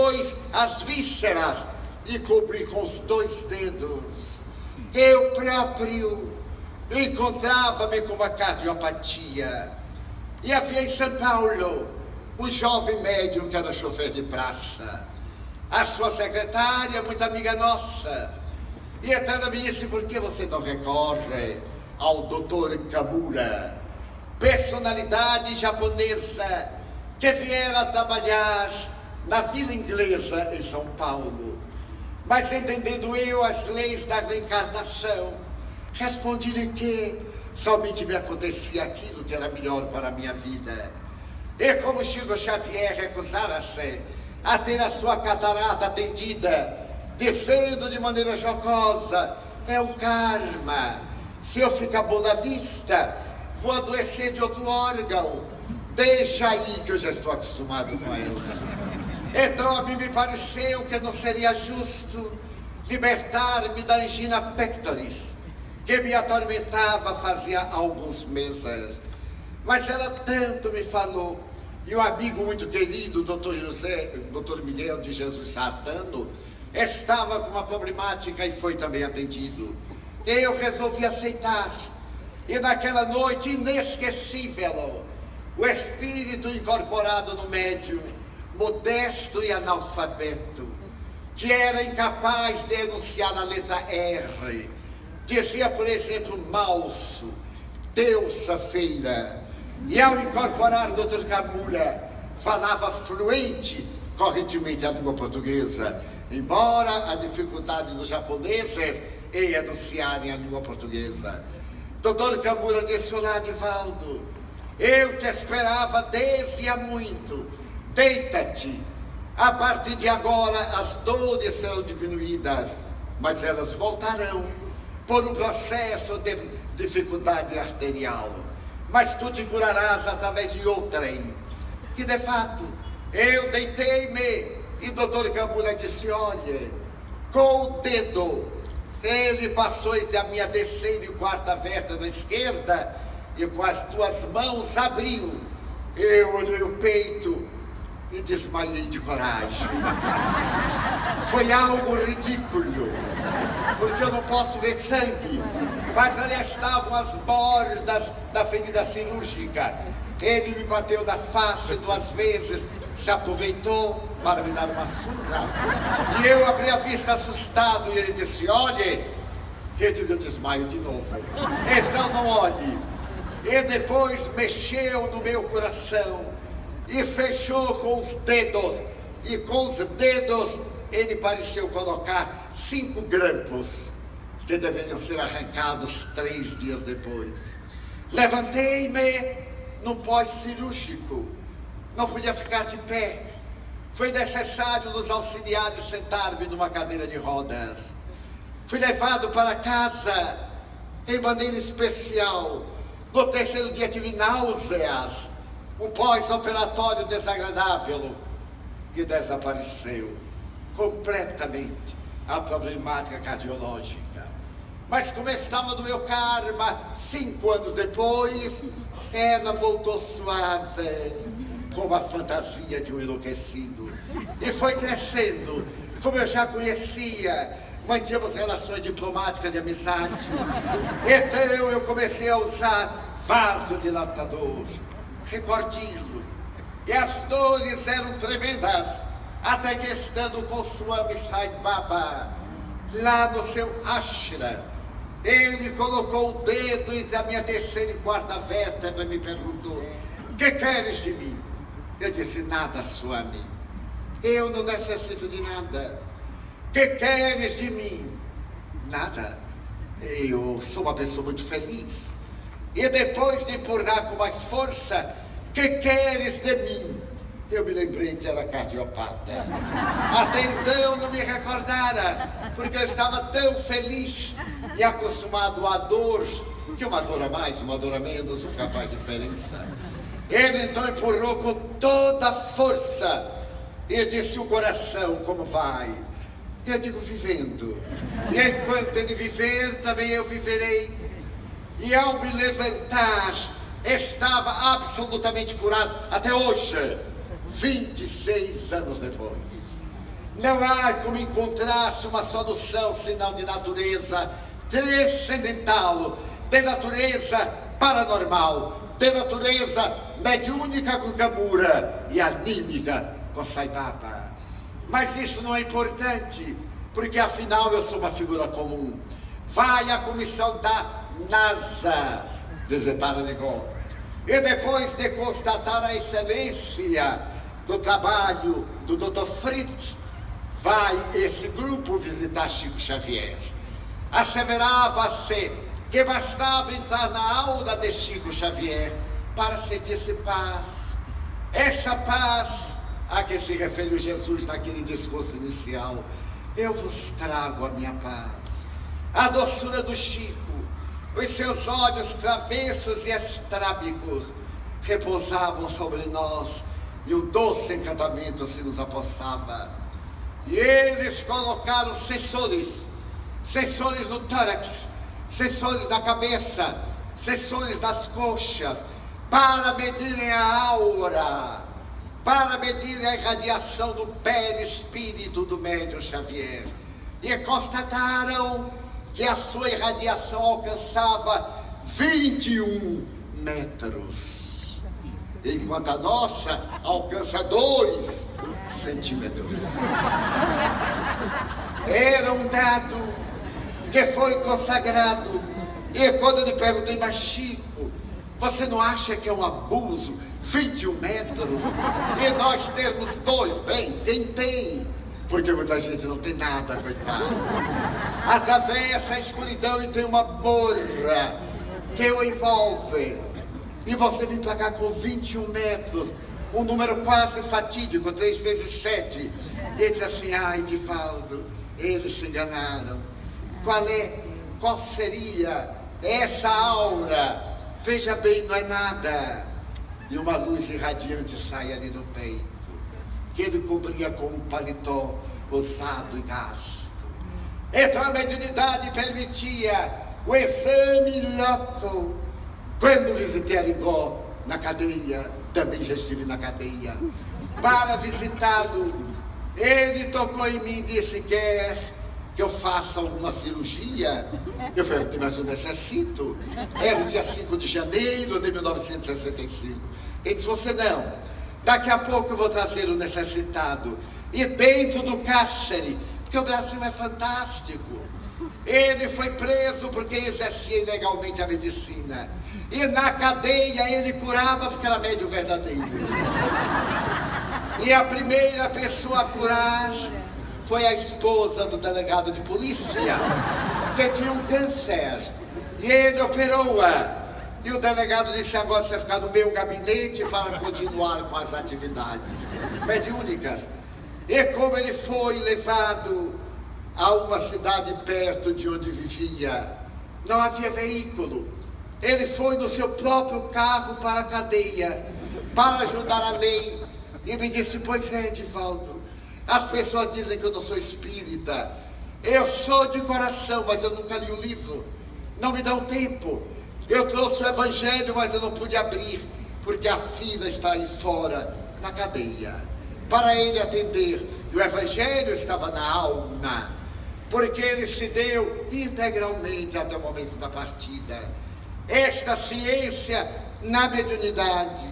depois as vísceras e cobri com os 2 dedos. Eu próprio encontrava-me com uma cardiopatia. E havia em São Paulo um jovem médium que era chofer de praça. A sua secretária, muito amiga nossa. E então ela me disse: por que você não recorre ao Dr. Kamura, personalidade japonesa que viera trabalhar na Vila Inglesa em São Paulo? Mas entendendo eu as leis da reencarnação, respondi-lhe que somente me acontecia aquilo que era melhor para a minha vida. E como Chico Xavier recusara-se a ter a sua catarata atendida, dizendo de maneira jocosa: é um karma, se eu ficar bom na vista, vou adoecer de outro órgão, deixa aí que eu já estou acostumado com ela. Então a mim me pareceu que não seria justo libertar-me da angina pectoris, que me atormentava fazia alguns meses. Mas ela tanto me falou, e um amigo muito querido, Dr. Miguel de Jesus Sartano, estava com uma problemática e foi também atendido. Eu resolvi aceitar, e naquela noite inesquecível, o espírito incorporado no médium, modesto e analfabeto, que era incapaz de enunciar a letra R, dizia, por exemplo, malso, terça-feira, e ao incorporar o Dr. Kamura, falava fluente, correntemente a língua portuguesa, embora a dificuldade dos japoneses em enunciarem a língua portuguesa. Dr. Kamura disse: olá, Divaldo, eu te esperava desde há muito, deita-te, a partir de agora as dores serão diminuídas, mas elas voltarão por um processo de dificuldade arterial, mas tu te curarás através de outrem. E de fato, eu deitei-me e o Dr. Kamura disse: olha, com o dedo, ele passou entre a minha terceira e quarta vértebra esquerda e com as 2 mãos abriu. Eu olhei o peito e desmaiei de coragem. Foi algo ridículo, porque eu não posso ver sangue, mas ali estavam as bordas da ferida cirúrgica. Ele me bateu na face 2 vezes, se aproveitou para me dar uma surra, e eu abri a vista assustado, e ele disse: olhe. Eu digo: eu desmaio de novo. Então não olhe. E depois mexeu no meu coração e fechou com os dedos, e com os dedos ele pareceu colocar 5 grampos que deveriam ser arrancados 3 dias depois. Levantei-me num pós-cirúrgico, não podia ficar de pé. Foi necessário nos auxiliares sentar-me numa cadeira de rodas. Fui levado para casa em maneira especial. No 3º dia tive náuseas, um pós-operatório desagradável, e desapareceu completamente a problemática cardiológica. Mas como estava no meu karma, 5 anos depois, ela voltou suave, como a fantasia de um enlouquecido, e foi crescendo. Como eu já conhecia, mantínhamos relações diplomáticas de amizade. Então eu comecei a usar vasodilatador, recordilo, e as dores eram tremendas, até que estando com Swami Sai Baba, lá no seu ashram, ele colocou o dedo entre a minha terceira e quarta vértebra e me perguntou: que queres de mim? Eu disse: nada, Swami, eu não necessito de nada. Que queres de mim? Nada, eu sou uma pessoa muito feliz. E depois de empurrar com mais força: que queres de mim? Eu me lembrei que era cardiopata. Até então eu não me recordara, porque eu estava tão feliz e acostumado à dor, que uma dor a mais, uma dor a menos, nunca faz diferença. Ele então empurrou com toda a força e disse: o coração, como vai? Eu digo: vivendo. E enquanto ele viver, também eu viverei. E ao me levantar, estava absolutamente curado, até hoje, 26 anos depois. Não há como encontrar-se uma solução senão de natureza transcendental, de natureza paranormal, de natureza mediúnica com Gamura e anímica com Sai Baba. Mas isso não é importante, porque afinal eu sou uma figura comum. Vai a comissão da NASA visitar Arigó. E depois de constatar a excelência do trabalho do Dr. Fritz, vai esse grupo visitar Chico Xavier. Asseverava-se que bastava entrar na aula de Chico Xavier para sentir-se paz. Essa paz a que se referiu Jesus naquele discurso inicial. Eu vos trago a minha paz. A doçura do Chico, os seus olhos travessos e estrábicos repousavam sobre nós e o doce encantamento se nos apossava. E eles colocaram sensores no tórax, sensores na cabeça, sensores nas coxas, para medirem a aura, para medirem a irradiação do perispírito do médium Xavier. E constataram que a sua irradiação alcançava 21 metros, enquanto a nossa alcança 2 centímetros. Era um dado que foi consagrado. E quando eu lhe perguntei, mas Chico, você não acha que é um abuso 21 metros e nós termos 2? Bem, tentei, porque muita gente não tem nada, coitado. Atravessa a escuridão e tem uma borra que o envolve. E você vem pra cá com 21 metros, um número quase fatídico, 3 vezes 7. E ele diz assim, ai, Divaldo, eles se enganaram. Qual seria essa aura? Veja bem, não é nada. E uma luz irradiante sai ali do peito, que ele cobria com um paletó usado e gasto. Então a mediunidade permitia o exame loco. Quando visitei Arigó na cadeia, também já estive na cadeia, para visitá-lo, ele tocou em mim e disse, quer que eu faça alguma cirurgia? Eu perguntei, mas eu necessito. Era o dia 5 de janeiro de 1965. Ele disse, você não. Daqui a pouco eu vou trazer o necessitado. E dentro do cárcere, porque o Brasil é fantástico. Ele foi preso porque exercia ilegalmente a medicina. E na cadeia ele curava porque era médium verdadeiro. E a primeira pessoa a curar foi a esposa do delegado de polícia, que tinha um câncer. E ele operou-a. E o delegado disse, agora você vai ficar no meu gabinete para continuar com as atividades mediúnicas. E como ele foi levado a uma cidade perto de onde vivia, não havia veículo. Ele foi no seu próprio carro para a cadeia, para ajudar a lei. E me disse, pois é, Divaldo, as pessoas dizem que eu não sou espírita. Eu sou de coração, mas eu nunca li o livro. Não me dão tempo. Eu trouxe o evangelho, mas eu não pude abrir, porque a fila está aí fora, na cadeia, para ele atender. E o evangelho estava na alma, porque ele se deu integralmente até o momento da partida. Esta ciência na mediunidade,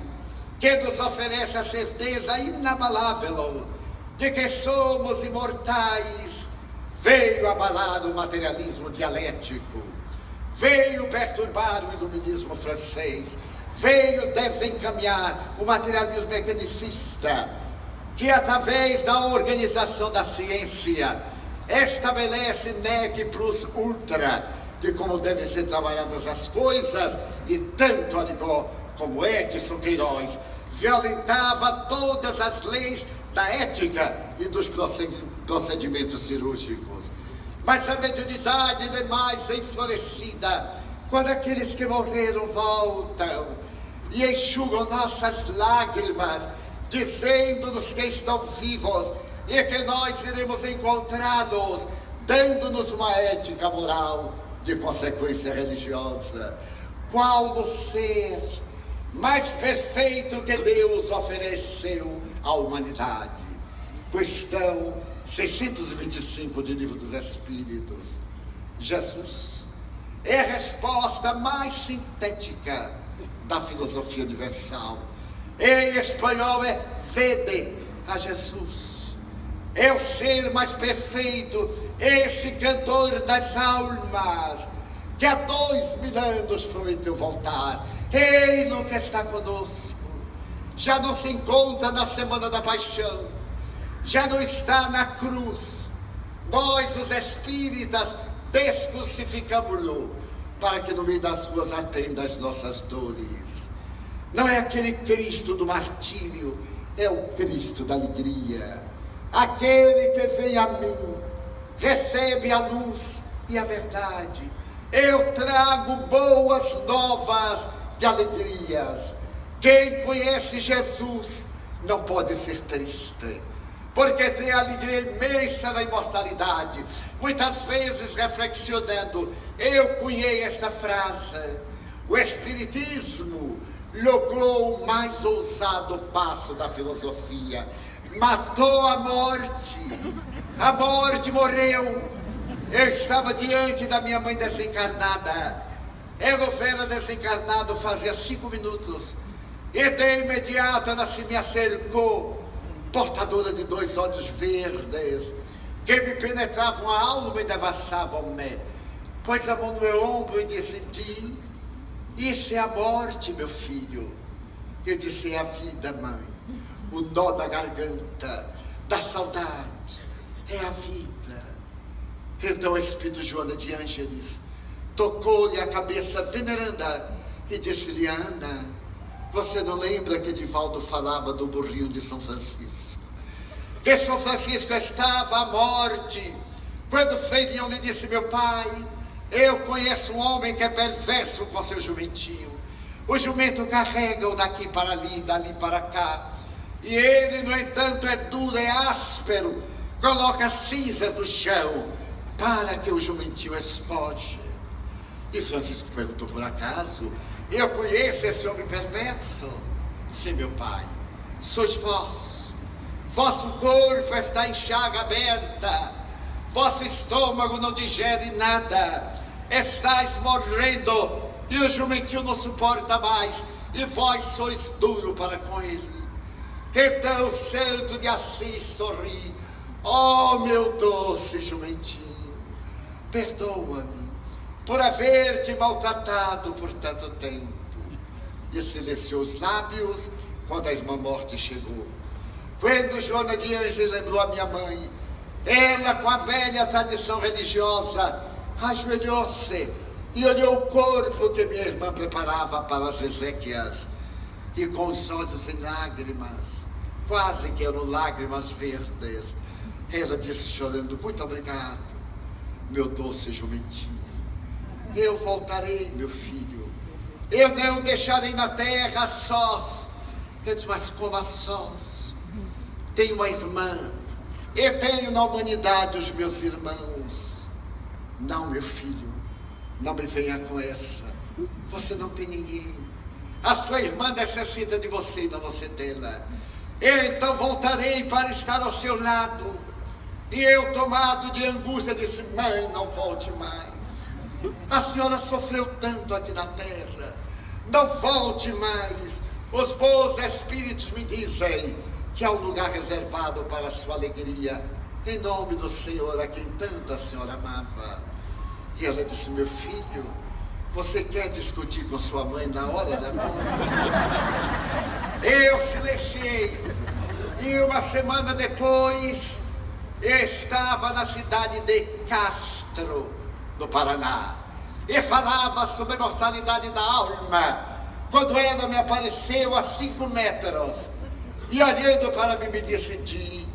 que nos oferece a certeza inabalável de que somos imortais, veio abalar o materialismo dialético, veio perturbar o iluminismo francês, veio desencaminhar o materialismo mecanicista, que através da organização da ciência estabelece nec plus ultra de como devem ser trabalhadas as coisas. E tanto Arigó como Edson Queiroz violentava todas as leis da ética e dos procedimentos cirúrgicos. Mas a mediunidade demais enflorescida, quando aqueles que morreram voltam e enxugam nossas lágrimas, dizendo-nos que estão vivos e que nós iremos encontrá-los, dando-nos uma ética moral de consequência religiosa. Qual o ser mais perfeito que Deus ofereceu à humanidade? Questão 625 do Livro dos Espíritos. Jesus é a resposta mais sintética da filosofia universal. Em espanhol é vede a Jesus. É o ser mais perfeito, esse cantor das almas, que há 2000 anos prometeu voltar. Ele nunca está conosco. Já não se encontra na semana da paixão. Já não está na cruz. Nós, os espíritas, descrucificamos-lo, para que no meio das ruas atenda as nossas dores. Não é aquele Cristo do martírio, é o Cristo da alegria. Aquele que vem a mim, recebe a luz e a verdade. Eu trago boas novas de alegrias. Quem conhece Jesus não pode ser triste, porque tem a alegria imensa da imortalidade. Muitas vezes, reflexionando, eu cunhei esta frase: o Espiritismo logrou o mais ousado passo da filosofia. Matou a morte morreu. Eu estava diante da minha mãe desencarnada. Ela era desencarnada fazia 5 minutos, e de imediato ela se me acercou, portadora de 2 olhos verdes, que me penetravam a alma e devassavam-me. Pôs a mão no meu ombro e disse: Di, isso é a morte, meu filho. Eu disse: é a vida, mãe. O nó na garganta da saudade é a vida. Então o Espírito Joana de Ângeles tocou-lhe a cabeça veneranda e disse-lhe: Ana, você não lembra que Divaldo falava do burrinho de São Francisco? Que São Francisco estava à morte, quando Frei Leão lhe disse: meu pai, eu conheço um homem que é perverso com seu jumentinho. O jumento carrega-o daqui para ali, dali para cá, e ele, no entanto, é duro, é áspero, coloca cinzas no chão para que o jumentinho espoje. E Francisco perguntou: por acaso eu conheço esse homem perverso? Sim, meu pai, sois vós. Vosso corpo está em chaga aberta, vosso estômago não digere nada, estáis morrendo, e o jumentinho não suporta mais, e vós sois duro para com ele. Então Santo de Assis sorri: oh, meu doce jumentinho, perdoa-me por haver te maltratado por tanto tempo. E silenciou os lábios quando a irmã morte chegou. Quando Joana de Ângeles lembrou a minha mãe, ela, com a velha tradição religiosa, ajoelhou-se e olhou o corpo que minha irmã preparava para as exéquias, e com os olhos em lágrimas, quase que eram lágrimas verdes, ela disse chorando: muito obrigado, meu doce jumentinho. Eu voltarei, meu filho. Eu não deixarei na terra a sós. Eu disse: mas como a sós? Tenho uma irmã, eu tenho na humanidade os meus irmãos. Não, meu filho, não me venha com essa. Você não tem ninguém. A sua irmã necessita de você e não você dela. Então voltarei para estar ao seu lado. E eu, tomado de angústia, disse: mãe, não volte mais. A senhora sofreu tanto aqui na terra, não volte mais. Os bons espíritos me dizem que há um lugar reservado para a sua alegria, em nome do Senhor, a quem tanto a senhora amava. E ela disse: meu filho, você quer discutir com sua mãe na hora da morte? Eu silenciei, e uma semana depois eu estava na cidade de Castro, no Paraná, e falava sobre a mortalidade da alma, quando ela me apareceu a 5 metros, e olhando para mim me disse: Di,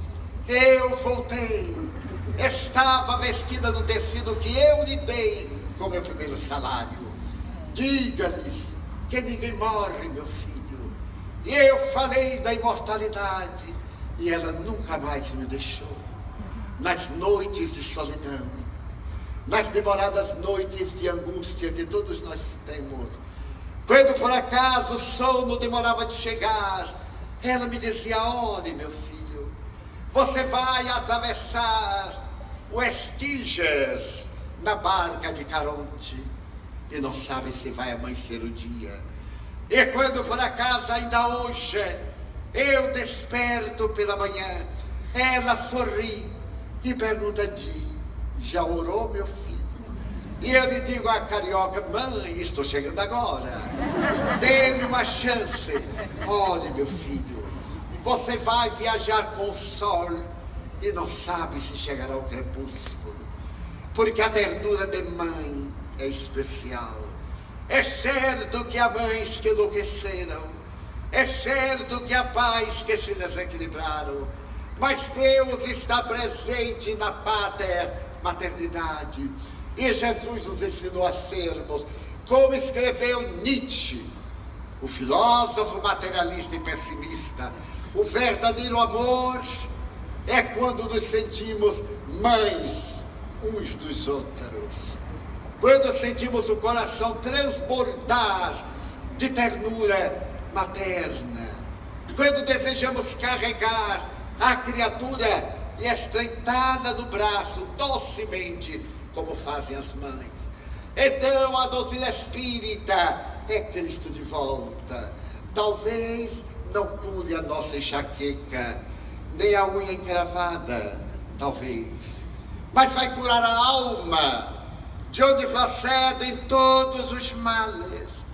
eu voltei. Estava vestida no tecido que eu lhe dei com meu primeiro salário. Diga-lhes que ninguém morre, meu filho. E eu falei da imortalidade, e ela nunca mais me deixou. Nas noites de solidão, nas demoradas noites de angústia que todos nós temos, quando por acaso o sono demorava de chegar, ela me dizia: olhe, meu filho, Você vai atravessar o Estígias na barca de Caronte e não sabe se vai amanhecer o dia. E quando por acaso ainda hoje eu desperto pela manhã, ela sorri e pergunta: já orou, meu filho? E eu lhe digo à carioca: mãe, estou chegando agora, dê-me uma chance. Olhe, meu filho, você vai viajar com o sol e não sabe se chegará o crepúsculo, porque a ternura de mãe é especial. É certo que há mães que enlouqueceram, é certo que há pais que se desequilibraram, mas Deus está presente na maternidade. E Jesus nos ensinou a sermos, como escreveu Nietzsche, o filósofo materialista e pessimista: o verdadeiro amor é quando nos sentimos mães uns dos outros. Quando sentimos o coração transbordar de ternura materna. Quando desejamos carregar a criatura e estreitá-la no braço docemente, como fazem as mães. Então a doutrina espírita é Cristo de volta. Talvez não cure a nossa enxaqueca, nem a unha encravada, talvez, mas vai curar a alma, de onde procedem todos os males.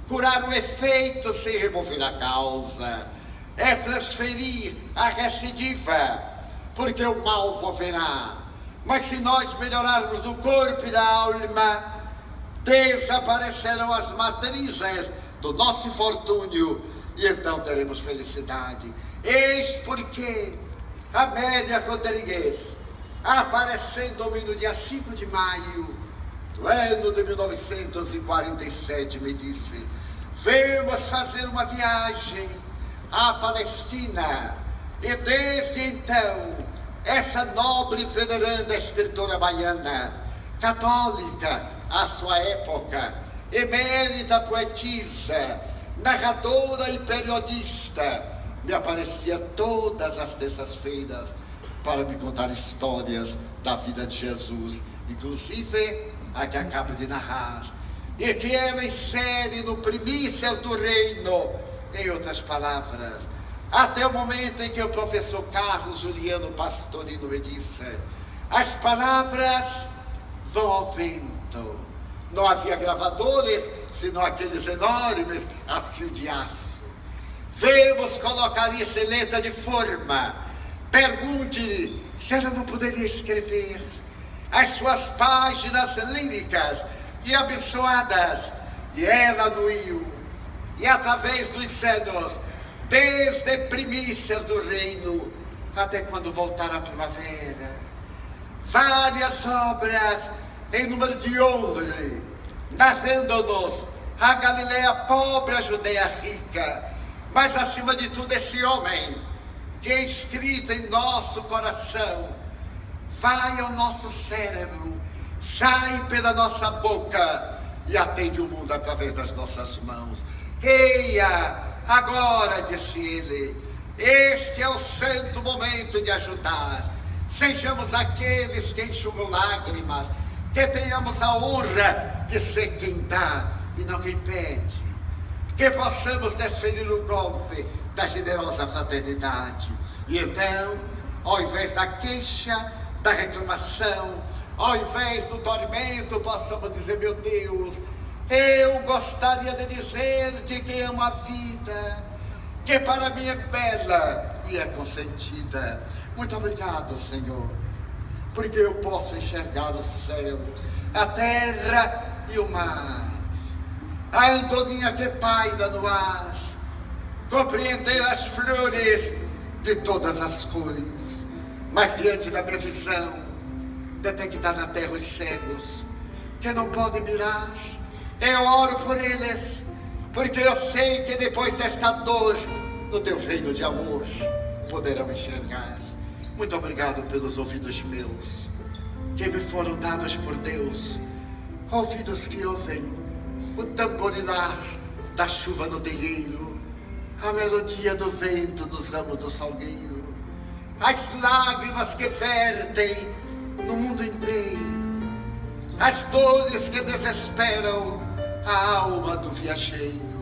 Curar o efeito sem remover a causa é transferir a recidiva, porque o mal volverá. Mas se nós melhorarmos do corpo e da alma, desaparecerão as matrizes do nosso infortúnio e então teremos felicidade. Eis porque Amélia Rodrigues, aparecendo-me no dia 5 de maio do ano de 1947, me disse: vamos fazer uma viagem à Palestina. E desde então, essa nobre e veneranda escritora baiana, católica à sua época, emérita poetisa, narradora e periodista, me aparecia todas as terças-feiras para me contar histórias da vida de Jesus, inclusive a que acabo de narrar, e que ela insere no Primícias do Reino, em outras palavras, até o momento em que o professor Carlos Juliano Pastorino me disse: as palavras vão ao vento. Não havia gravadores, senão aqueles enormes a fio de aço. Vamos colocar isso em letra de forma. Pergunte-lhe se ela não poderia escrever as suas páginas líricas e abençoadas. E ela anuiu. E através dos anos, desde primícias do reino até quando voltar a primavera, várias obras em número de 11, narrando-nos a Galileia pobre, a Judeia rica, mas acima de tudo esse homem que é escrito em nosso coração, vai ao nosso cérebro, sai pela nossa boca e atende o mundo através das nossas mãos. Eia, agora, disse ele, este é o santo momento de ajudar. Sejamos aqueles que enxugam lágrimas, que tenhamos a honra de ser quem dá e não quem pede, que possamos desferir o golpe da generosa fraternidade. E então, ao invés da queixa, da reclamação, ao invés do tormento, possamos dizer: meu Deus, eu gostaria de dizer-te que amo a vida, que para mim é bela e é consentida. Muito obrigado, Senhor, porque eu posso enxergar o céu, a terra e o mar, a andorinha que paira no ar, compreender as flores de todas as cores. Mas diante da minha visão, detectar na terra os cegos que não podem mirar, eu oro por eles, porque eu sei que depois desta dor, no teu reino de amor, poderão enxergar. Muito obrigado pelos ouvidos meus, que me foram dados por Deus, ouvidos que ouvem o tamborilar da chuva no terreiro, a melodia do vento nos ramos do salgueiro, as lágrimas que vertem no mundo inteiro, as dores que desesperam a alma do viajeiro.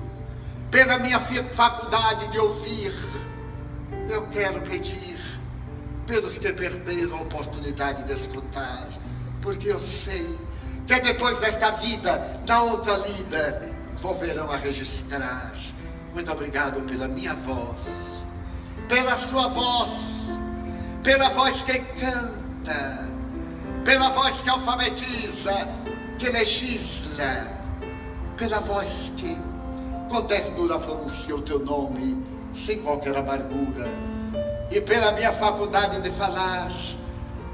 Pela minha faculdade de ouvir, eu quero pedir pelos que perderam a oportunidade de escutar, porque eu sei que depois desta vida, na outra lida, volverão a registrar. Muito obrigado pela minha voz, pela sua voz, pela voz que canta, pela voz que alfabetiza, que legisla, pela voz que com ternura pronuncia o teu nome sem qualquer amargura. E pela minha faculdade de falar,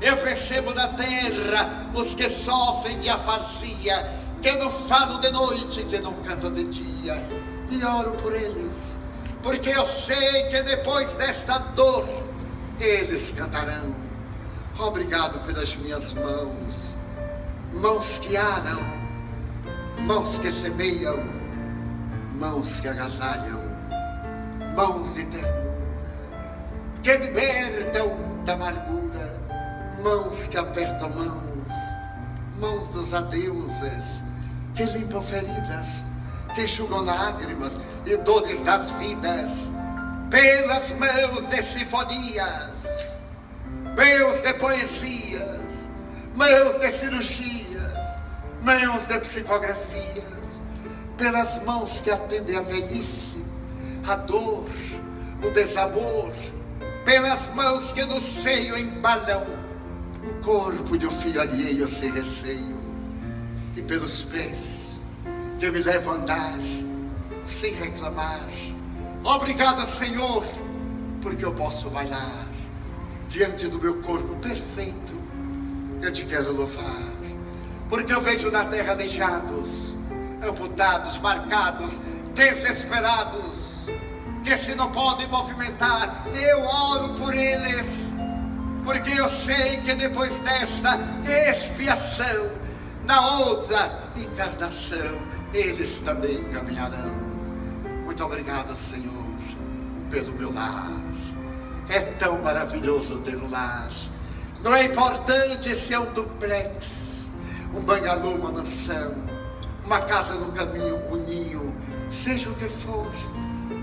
eu percebo na terra os que sofrem de afasia, que não falam de noite, que não cantam de dia, e oro por eles, porque eu sei que depois desta dor eles cantarão. Obrigado pelas minhas mãos, mãos que aram, mãos que semeiam, mãos que agasalham, mãos de ternura, que libertam da amargura, mãos que apertam mãos, mãos dos adeuses, que limpam feridas, que enxugam lágrimas e dores das vidas, pelas mãos de sinfonias, mãos de poesias, mãos de cirurgias, mãos de psicografias, pelas mãos que atendem a velhice, a dor, o desamor, pelas mãos que no seio embalam o corpo de um filho alheio sem receio, e pelos pés que me levam a andar sem reclamar. Obrigado, Senhor, porque eu posso bailar diante do meu corpo perfeito. Eu te quero louvar, porque eu vejo na terra aleijados, amputados, marcados, desesperados, que se não podem movimentar. Eu oro por eles, porque eu sei que depois desta expiação, na outra encarnação, eles também caminharão. Muito obrigado, Senhor, pelo meu lar. É tão maravilhoso ter um lar. Não é importante se é um duplex, um bangalô, uma mansão, uma casa no caminho, um ninho, seja o que for,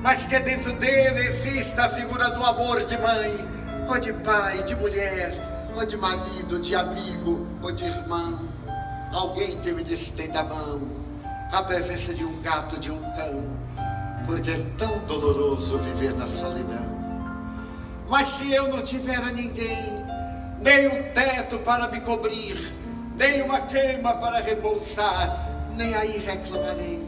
mas que dentro dele exista a figura do amor de mãe, ou de pai, de mulher, ou de marido, de amigo, ou de irmão. Alguém que me estenda a mão, a presença de um gato, de um cão, porque é tão doloroso viver na solidão. Mas se eu não tiver a ninguém, nem um teto para me cobrir, nem uma cama para repousar, nem aí reclamarei.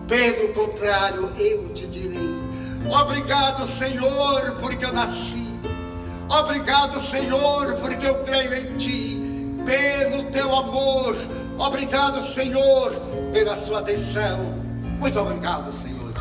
Pelo contrário, eu te direi: obrigado, Senhor, porque eu nasci. Obrigado, Senhor, porque eu creio em ti, pelo teu amor. Obrigado, Senhor, pela sua atenção. Muito obrigado, Senhor.